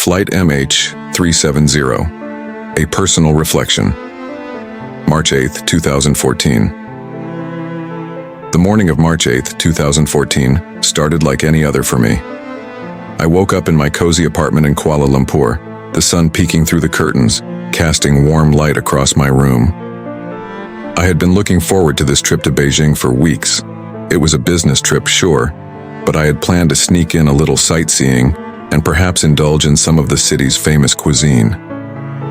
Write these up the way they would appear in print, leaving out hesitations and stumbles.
Flight MH370, A Personal Reflection. March 8, 2014. The morning of March 8, 2014, started like any other for me. I woke up in my cozy apartment in Kuala Lumpur, the sun peeking through the curtains, casting warm light across my room. I had been looking forward to this trip to Beijing for weeks. It was a business trip, sure, but I had planned to sneak in a little sightseeing and perhaps indulge in some of the city's famous cuisine.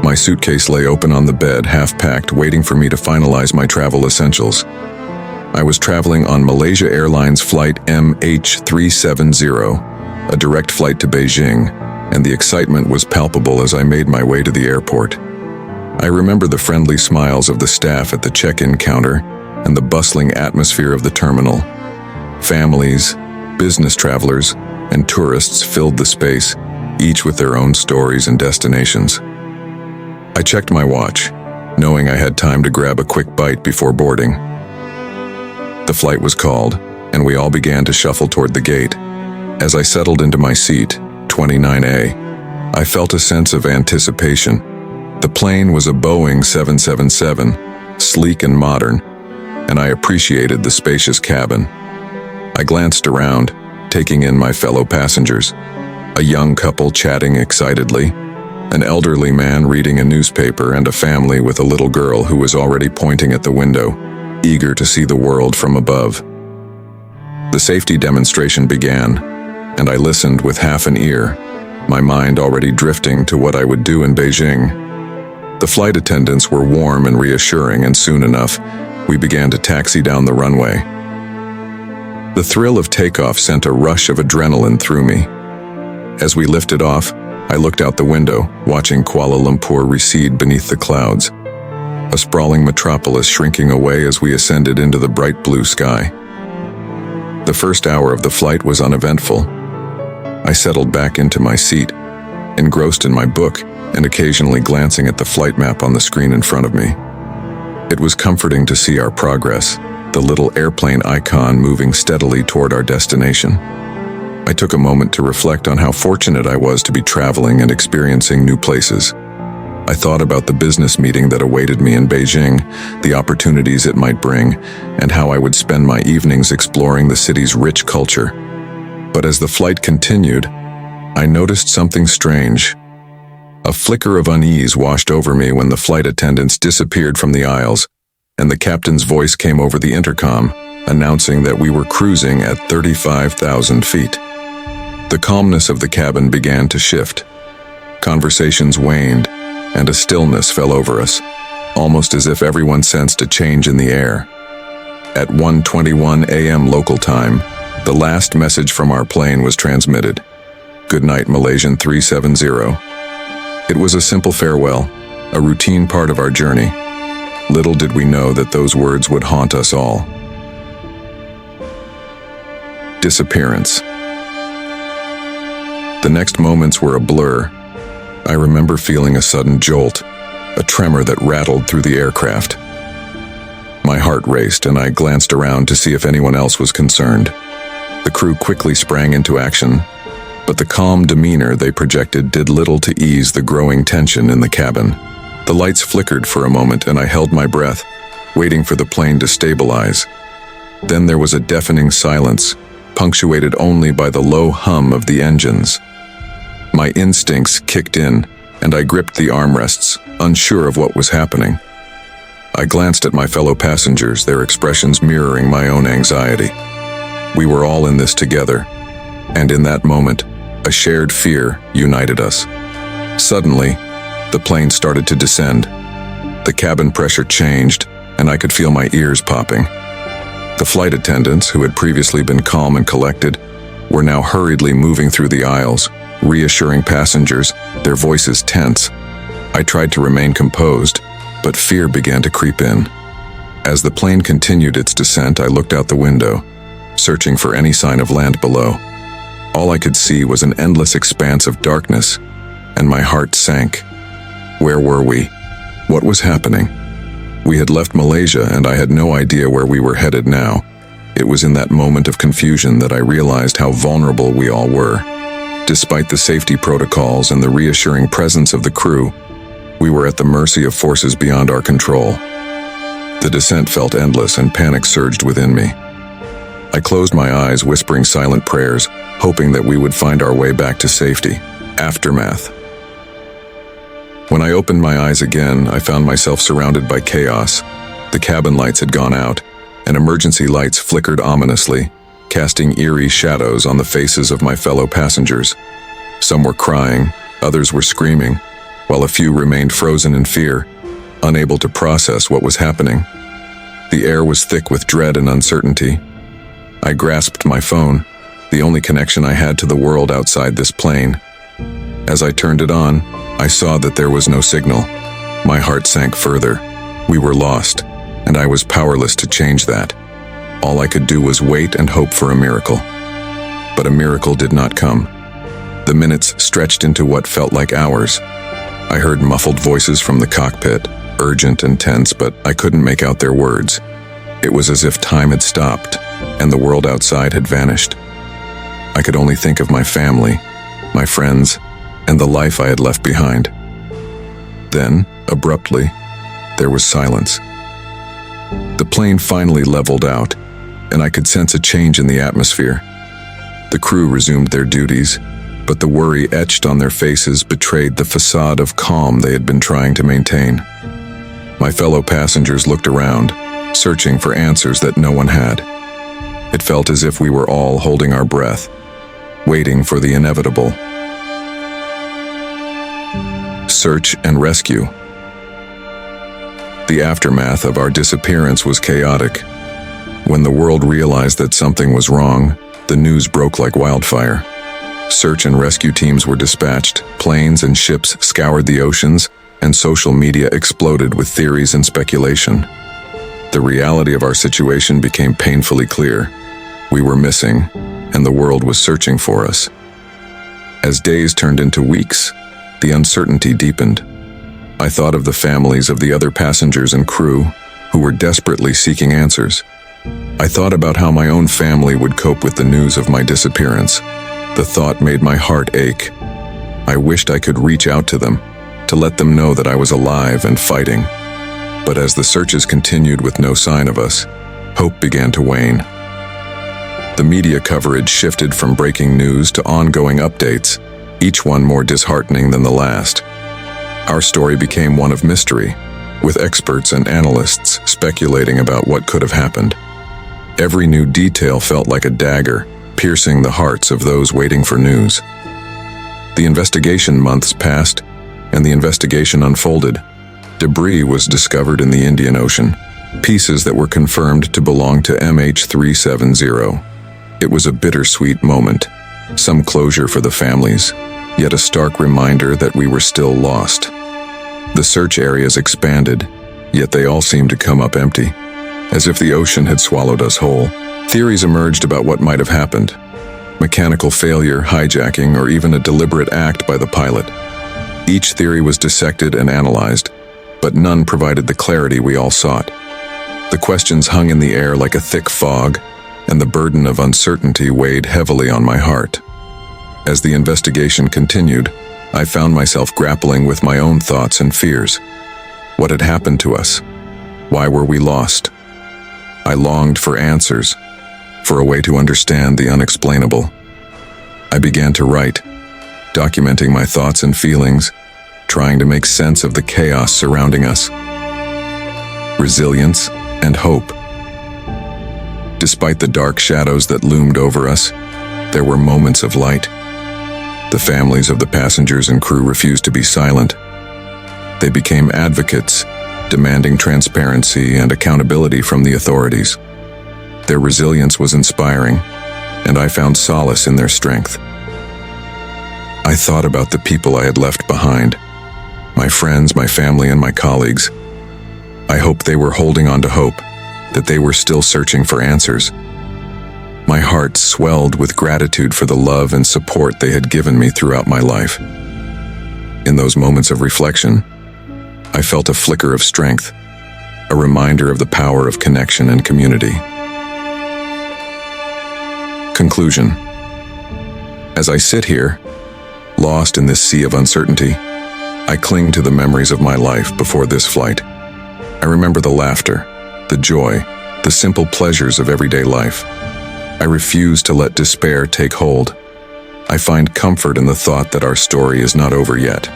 My suitcase lay open on the bed, half-packed, waiting for me to finalize my travel essentials. I was traveling on Malaysia Airlines flight MH370, a direct flight to Beijing, and the excitement was palpable as I made my way to the airport. I remember the friendly smiles of the staff at the check-in counter and the bustling atmosphere of the terminal. Families, business travelers, and tourists filled the space, each with their own stories and destinations. I checked my watch, knowing I had time to grab a quick bite before boarding. The flight was called, and we all began to shuffle toward the gate. As I settled into my seat, 29A, I felt a sense of anticipation. The plane was a Boeing 777, sleek and modern, and I appreciated the spacious cabin. I glanced around, taking in my fellow passengers. A young couple chatting excitedly, an elderly man reading a newspaper, and a family with a little girl who was already pointing at the window, eager to see the world from above. The safety demonstration began, and I listened with half an ear, my mind already drifting to what I would do in Beijing. The flight attendants were warm and reassuring, and soon enough, we began to taxi down the runway. The thrill of takeoff sent a rush of adrenaline through me. As we lifted off, I looked out the window, watching Kuala Lumpur recede beneath the clouds, a sprawling metropolis shrinking away as we ascended into the bright blue sky. The first hour of the flight was uneventful. I settled back into my seat, engrossed in my book and occasionally glancing at the flight map on the screen in front of me. It was comforting to see our progress, the little airplane icon moving steadily toward our destination. I took a moment to reflect on how fortunate I was to be traveling and experiencing new places. I thought about the business meeting that awaited me in Beijing, the opportunities it might bring, and how I would spend my evenings exploring the city's rich culture. But as the flight continued, I noticed something strange. A flicker of unease washed over me when the flight attendants disappeared from the aisles, and the captain's voice came over the intercom, announcing that we were cruising at 35,000 feet. The calmness of the cabin began to shift. Conversations waned, and a stillness fell over us, almost as if everyone sensed a change in the air. At 1:21 a.m. local time, the last message from our plane was transmitted. "Good night, Malaysian 370. It was a simple farewell, a routine part of our journey. Little did we know that those words would haunt us all. Disappearance. The next moments were a blur. I remember feeling a sudden jolt, a tremor that rattled through the aircraft. My heart raced, and I glanced around to see if anyone else was concerned. The crew quickly sprang into action, but the calm demeanor they projected did little to ease the growing tension in the cabin. The lights flickered for a moment, and I held my breath, waiting for the plane to stabilize. Then there was a deafening silence, punctuated only by the low hum of the engines. My instincts kicked in, and I gripped the armrests, unsure of what was happening. I glanced at my fellow passengers, their expressions mirroring my own anxiety. We were all in this together, and in that moment, a shared fear united us. Suddenly, the plane started to descend. The cabin pressure changed, and I could feel my ears popping. The flight attendants, who had previously been calm and collected, were now hurriedly moving through the aisles, reassuring passengers, their voices tense. I tried to remain composed, but fear began to creep in. As the plane continued its descent, I looked out the window, searching for any sign of land below. All I could see was an endless expanse of darkness, and my heart sank. Where were we? What was happening? We had left Malaysia, and I had no idea where we were headed now. It was in that moment of confusion that I realized how vulnerable we all were. Despite the safety protocols and the reassuring presence of the crew, we were at the mercy of forces beyond our control. The descent felt endless and panic surged within me. I closed my eyes, whispering silent prayers, hoping that we would find our way back to safety. Aftermath. When I opened my eyes again, I found myself surrounded by chaos. The cabin lights had gone out, and emergency lights flickered ominously, casting eerie shadows on the faces of my fellow passengers. Some were crying, others were screaming, while a few remained frozen in fear, unable to process what was happening. The air was thick with dread and uncertainty. I grasped my phone, the only connection I had to the world outside this plane. As I turned it on, I saw that there was no signal. My heart sank further. We were lost, and I was powerless to change that. All I could do was wait and hope for a miracle. But a miracle did not come. The minutes stretched into what felt like hours. I heard muffled voices from the cockpit, urgent and tense, but I couldn't make out their words. It was as if time had stopped, and the world outside had vanished. I could only think of my family, my friends, and the life I had left behind. Then, abruptly, there was silence. The plane finally leveled out, and I could sense a change in the atmosphere. The crew resumed their duties, but the worry etched on their faces betrayed the facade of calm they had been trying to maintain. My fellow passengers looked around, searching for answers that no one had. It felt as if we were all holding our breath, waiting for the inevitable. Search and rescue. The aftermath of our disappearance was chaotic. When the world realized that something was wrong, the news broke like wildfire. Search and rescue teams were dispatched, planes and ships scoured the oceans, and social media exploded with theories and speculation. The reality of our situation became painfully clear. We were missing, and the world was searching for us. As days turned into weeks, the uncertainty deepened. I thought of the families of the other passengers and crew who were desperately seeking answers. I thought about how my own family would cope with the news of my disappearance. The thought made my heart ache. I wished I could reach out to them, to let them know that I was alive and fighting. But as the searches continued with no sign of us, hope began to wane. The media coverage shifted from breaking news to ongoing updates, each one more disheartening than the last. Our story became one of mystery, with experts and analysts speculating about what could have happened. Every new detail felt like a dagger, piercing the hearts of those waiting for news. The investigation months passed, and the investigation unfolded. Debris was discovered in the Indian Ocean, pieces that were confirmed to belong to MH370. It was a bittersweet moment, some closure for the families, yet a stark reminder that we were still lost. The search areas expanded, yet they all seemed to come up empty, as if the ocean had swallowed us whole. Theories emerged about what might have happened: mechanical failure, hijacking, or even a deliberate act by the pilot. Each theory was dissected and analyzed, but none provided the clarity we all sought. The questions hung in the air like a thick fog, and the burden of uncertainty weighed heavily on my heart. As the investigation continued, I found myself grappling with my own thoughts and fears. What had happened to us? Why were we lost? I longed for answers, for a way to understand the unexplainable. I began to write, documenting my thoughts and feelings, trying to make sense of the chaos surrounding us. Resilience and hope. Despite the dark shadows that loomed over us, there were moments of light. The families of the passengers and crew refused to be silent. They became advocates, demanding transparency and accountability from the authorities. Their resilience was inspiring, and I found solace in their strength. I thought about the people I had left behind, my friends, my family, and my colleagues. I hoped they were holding on to hope, that they were still searching for answers. My heart swelled with gratitude for the love and support they had given me throughout my life. In those moments of reflection, I felt a flicker of strength, a reminder of the power of connection and community. Conclusion. As I sit here, Lost in this sea of uncertainty, I cling to the memories of my life before this flight. I remember the laughter, the joy, the simple pleasures of everyday life. I refuse to let despair take hold. I find comfort in the thought that our story is not over yet.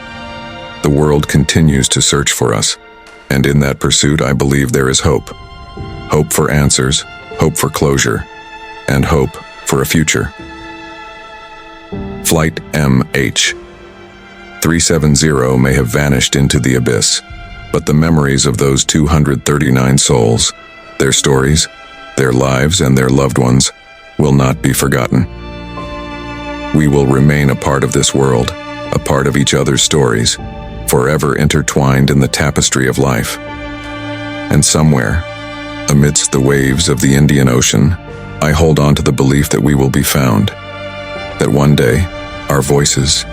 The world continues to search for us, and in that pursuit I believe there is hope. Hope for answers, hope for closure, and hope for a future. Flight MH370 may have vanished into the abyss, but the memories of those 239 souls, their stories, their lives, and their loved ones will not be forgotten. We will remain a part of this world, a part of each other's stories, forever intertwined in the tapestry of life. And somewhere, amidst the waves of the Indian Ocean, I hold on to the belief that we will be found, that one day, our voices,